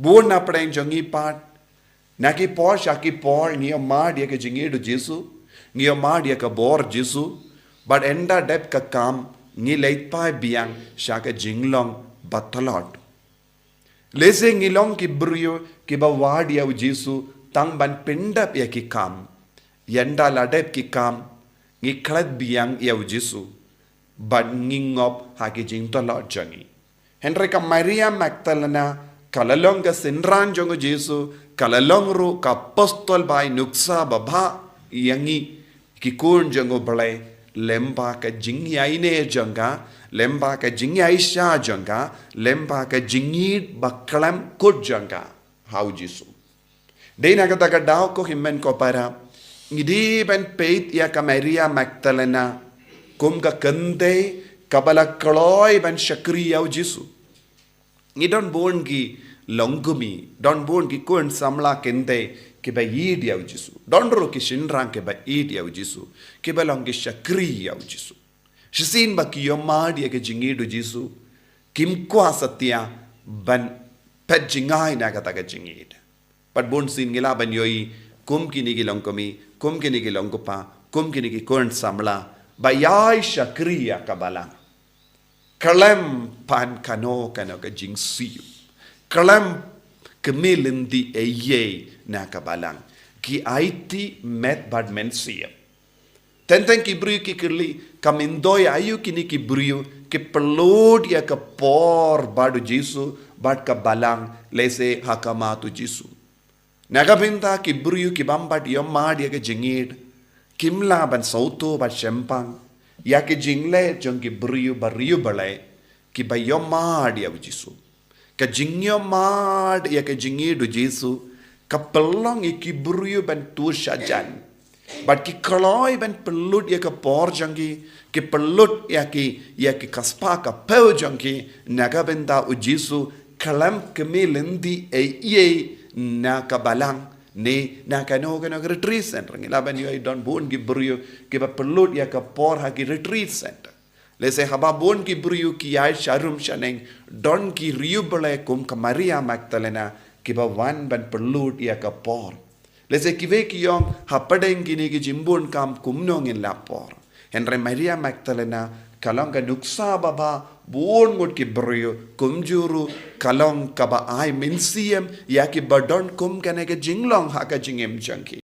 Buon na preng jongi pat. Naki por shaki por ngia ma dia ke jingi do Jesu. Ngia ma dia ke bor Jesu. But enda dep ka kam ngi leit pai biang shaka jinglong batalot. Lese ngilong ki briew ki ba wadia u Jesu tang ban pendap ya ki kam. Yenda ladep ki kam ngi klat biang ya u Jesu. But ngingop haki jing talot jangi. Henry ka Maria Magdalena kalalong ka sinran jongo Jesu kalalong ru ka apostol by nuksa baba yangi kikun jongo balay lemba ka jingyai ne janga lemba ka jingyai sha janga lemba ka jingid baklam kut janga how Jesu dena kata ka daw ko himmen ko para ngidi ben peit ya ka Maria Magdalena kum ka kante kabala kloy ban shakri yaw Jesu ngi don bon gi longumi don bon gi kun samla kente ke ba yid yaw Jesu don ro ki shinran ke ba yid yaw Jesu ke ba long gi shakri yaw Jesu shisin ba ki yomad ya ke jingi do Jesu kim kwa satya ban pet jingai na kata ka jingi pat bon sin ngila ban yoi kum ki ni gi longkomi kum ki ni gi longkopa kum ki ni gi kun samla ba yai shakri ya kabala kalem pan kano ka jing siu kalem kemilindi eye na kabalang ki aiti met bad mensia tenten ki briu ki kirli kamindoy ayu kini ki briu ki pelod ya ka por badu Jesu bad kabalang lese hakama tu Jesu nagabinta ki briu ki bambat yomad ya ka jingid kimla ban sauto bad shempang ya ke jingle jong ki briu bariu balai ki bayomad ya Jesu ka jingyo mad ya ka jingi do Jesu ka pelong ki briu ban tu shajan but ki kloy ban pelut ya ka por jangi ki pelut ya ki kaspa ka peu jangi naga benda u Jesu kalam kemelendi ye na ka balang ne na ka no retreat center ngila ban yo don bon ki briu ki ba pelut ya ka por ha ki retreat center lese haba bon ki briu ki ay sharum shaneng don ki riu bale kum ka Maria Magdalena ki ba wan ban pelut ya ka por lese ki ve ki yong hapadeng ki ni ki jimbon kam kumnong in la por Henry Maria Magdalena kalong ka nuksa baba bon ngot ki briu kumjuru kalong ka ba ay minsiem ya ki ba don kum ka ne ka jinglong ha ka jingem janki